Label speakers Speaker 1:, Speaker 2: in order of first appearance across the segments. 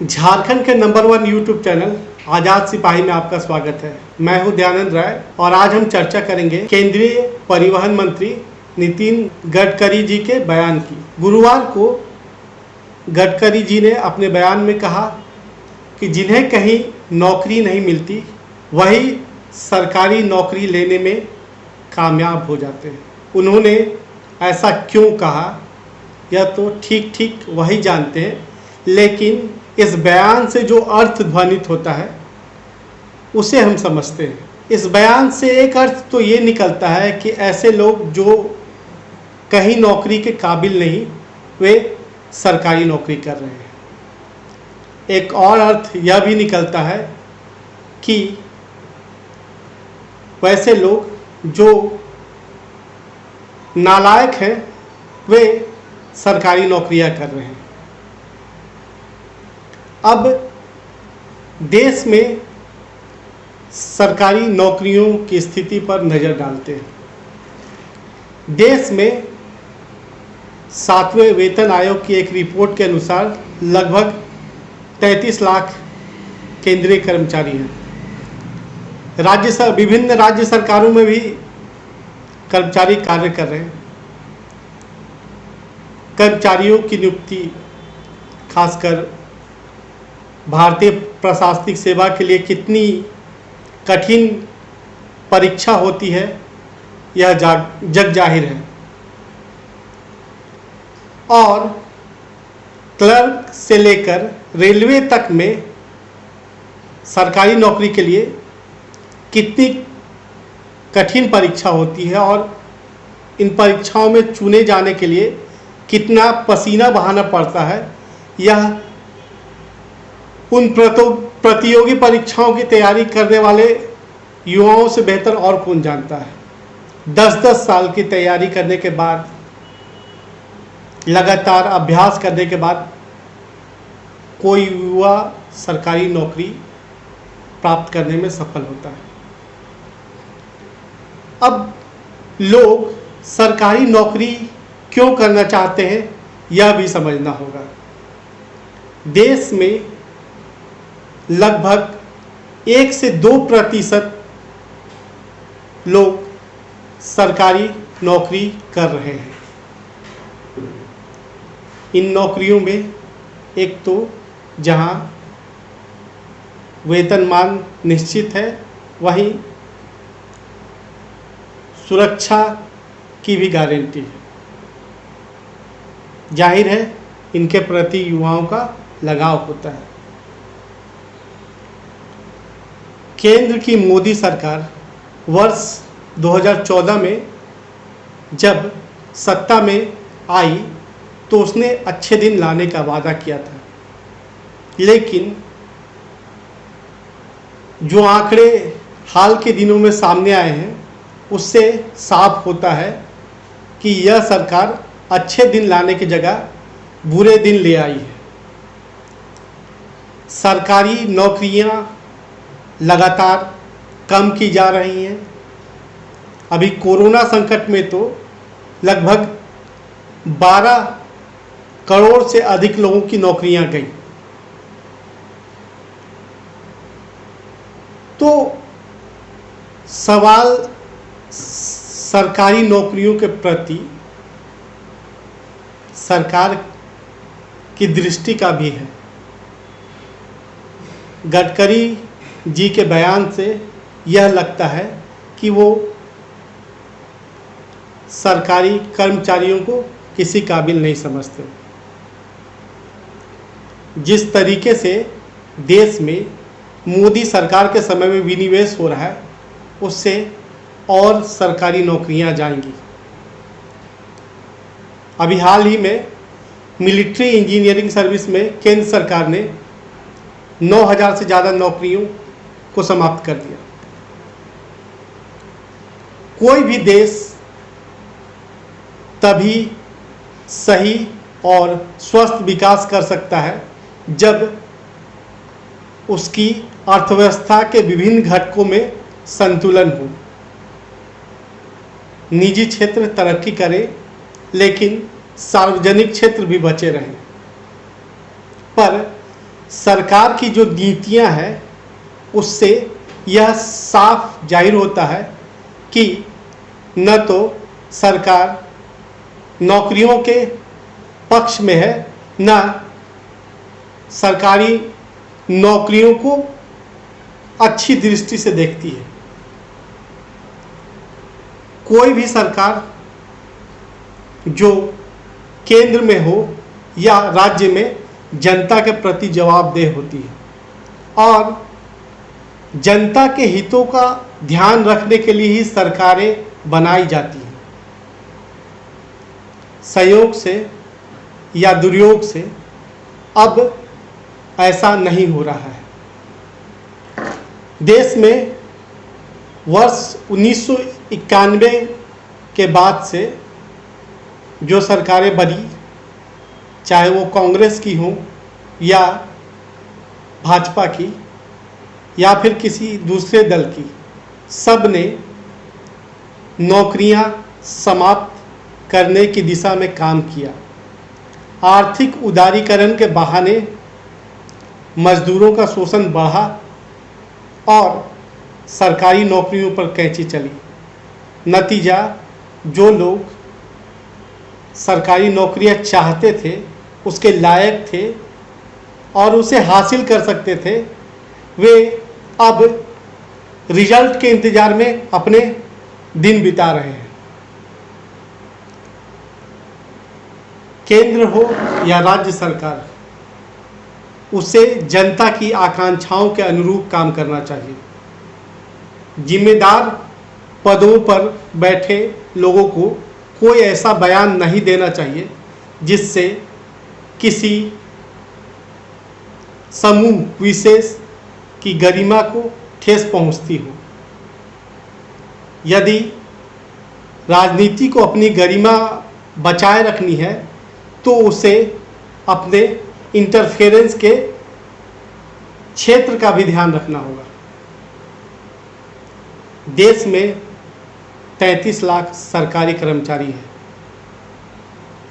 Speaker 1: झारखंड के number 1 YouTube channel आजाद सिपाही में आपका स्वागत है। मैं हूं दयानंद राय और आज हम चर्चा करेंगे केंद्रीय परिवहन मंत्री नितिन गडकरी जी के बयान की। गुरुवार को गडकरी जी ने अपने बयान में कहा कि जिन्हें कहीं नौकरी नहीं मिलती वही सरकारी नौकरी लेने में कामयाब हो जाते हैं। उन्होंने ऐसा क्यों कहा यह तो ठीक वही जानते हैं, लेकिन इस बयान से जो अर्थ ध्वनित होता है उसे हम समझते हैं। इस बयान से एक अर्थ तो ये निकलता है कि ऐसे लोग जो कहीं नौकरी के काबिल नहीं वे सरकारी नौकरी कर रहे हैं। एक और अर्थ यह भी निकलता है कि वैसे लोग जो नालायक हैं वे सरकारी नौकरियां कर रहे हैं। अब देश में सरकारी नौकरियों की स्थिति पर नज़र डालते हैं। देश में 7वें वेतन आयोग की एक रिपोर्ट के अनुसार लगभग 33 लाख केंद्रीय कर्मचारी हैं। विभिन्न राज्य सरकारों में भी कर्मचारी कार्य कर रहे हैं। कर्मचारियों की नियुक्ति खासकर भारतीय प्रशासनिक सेवा के लिए कितनी कठिन परीक्षा होती है यह जग जाहिर है। और क्लर्क से लेकर रेलवे तक में सरकारी नौकरी के लिए कितनी कठिन परीक्षा होती है और इन परीक्षाओं में चुने जाने के लिए कितना पसीना बहाना पड़ता है, यह उन प्रतियोगी परीक्षाओं की तैयारी करने वाले युवाओं से बेहतर और कौन जानता है। 10-10 साल की तैयारी करने के बाद, लगातार अभ्यास करने के बाद कोई युवा सरकारी नौकरी प्राप्त करने में सफल होता है। अब लोग सरकारी नौकरी क्यों करना चाहते हैं यह भी समझना होगा। देश में लगभग 1 से 2% लोग सरकारी नौकरी कर रहे हैं। इन नौकरियों में एक तो जहां वेतनमान निश्चित है, वहीं सुरक्षा की भी गारंटी है। जाहिर है इनके प्रति युवाओं का लगाव होता है। केंद्र की मोदी सरकार वर्ष 2014 में जब सत्ता में आई तो उसने अच्छे दिन लाने का वादा किया था, लेकिन जो आंकड़े हाल के दिनों में सामने आए हैं उससे साफ होता है कि यह सरकार अच्छे दिन लाने की जगह बुरे दिन ले आई है। सरकारी नौकरियां लगातार कम की जा रही हैं। अभी कोरोना संकट में तो लगभग 12 करोड़ से अधिक लोगों की नौकरियां गई। तो सवाल सरकारी नौकरियों के प्रति सरकार की दृष्टि का भी है। गडकरी जी के बयान से यह लगता है कि वो सरकारी कर्मचारियों को किसी काबिल नहीं समझते। जिस तरीके से देश में मोदी सरकार के समय में विनिवेश हो रहा है उससे और सरकारी नौकरियां जाएंगी। अभी हाल ही में मिलिट्री इंजीनियरिंग सर्विस में केंद्र सरकार ने 9,000 से ज़्यादा नौकरियों को समाप्त कर दिया। कोई भी देश तभी सही और स्वस्थ विकास कर सकता है जब उसकी अर्थव्यवस्था के विभिन्न घटकों में संतुलन हो। निजी क्षेत्र तरक्की करे लेकिन सार्वजनिक क्षेत्र भी बचे रहें। पर सरकार की जो नीतियां हैं उससे यह साफ जाहिर होता है कि न तो सरकार नौकरियों के पक्ष में है, न सरकारी नौकरियों को अच्छी दृष्टि से देखती है। कोई भी सरकार जो केंद्र में हो या राज्य में जनता के प्रति जवाबदेह होती है और जनता के हितों का ध्यान रखने के लिए ही सरकारें बनाई जाती हैं। संयोग से या दुर्योग से अब ऐसा नहीं हो रहा है। देश में वर्ष 1991 के बाद से जो सरकारें बनी, चाहे वो कांग्रेस की हो या भाजपा की या फिर किसी दूसरे दल की, सब ने नौकरियां समाप्त करने की दिशा में काम किया। आर्थिक उदारीकरण के बहाने मजदूरों का शोषण बढ़ा और सरकारी नौकरियों पर कैंची चली। नतीजा, जो लोग सरकारी नौकरियां चाहते थे, उसके लायक थे और उसे हासिल कर सकते थे, वे अब रिजल्ट के इंतजार में अपने दिन बिता रहे हैं। केंद्र हो या राज्य सरकार, उसे जनता की आकांक्षाओं के अनुरूप काम करना चाहिए। जिम्मेदार पदों पर बैठे लोगों को कोई ऐसा बयान नहीं देना चाहिए जिससे किसी समूह विशेष की गरिमा को ठेस पहुंचती हो। यदि राजनीति को अपनी गरिमा बचाए रखनी है तो उसे अपने इंटरफेरेंस के क्षेत्र का भी ध्यान रखना होगा। देश में 33 लाख सरकारी कर्मचारी हैं।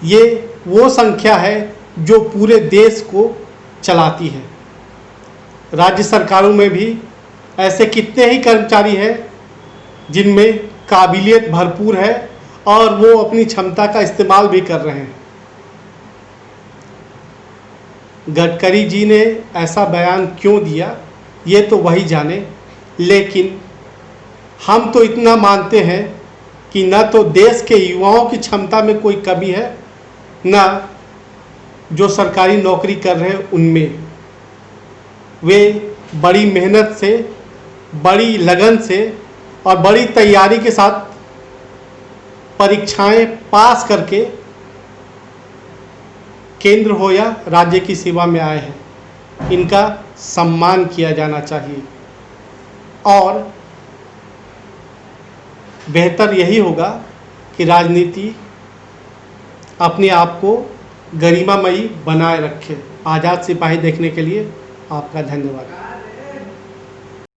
Speaker 1: ये वो संख्या है जो पूरे देश को चलाती है। राज्य सरकारों में भी ऐसे कितने ही कर्मचारी हैं जिनमें काबिलियत भरपूर है और वो अपनी क्षमता का इस्तेमाल भी कर रहे हैं। गडकरी जी ने ऐसा बयान क्यों दिया, ये तो वही जाने, लेकिन हम तो इतना मानते हैं कि न तो देश के युवाओं की क्षमता में कोई कमी है, न जो सरकारी नौकरी कर रहे हैं उनमें। वे बड़ी मेहनत से, बड़ी लगन से और बड़ी तैयारी के साथ परीक्षाएं पास करके केंद्र हो या राज्य की सेवा में आए हैं। इनका सम्मान किया जाना चाहिए और बेहतर यही होगा कि राजनीति अपने आप को गरिमामयी बनाए रखे। आज़ाद सिपाही देखने के लिए आपका धन्यवाद।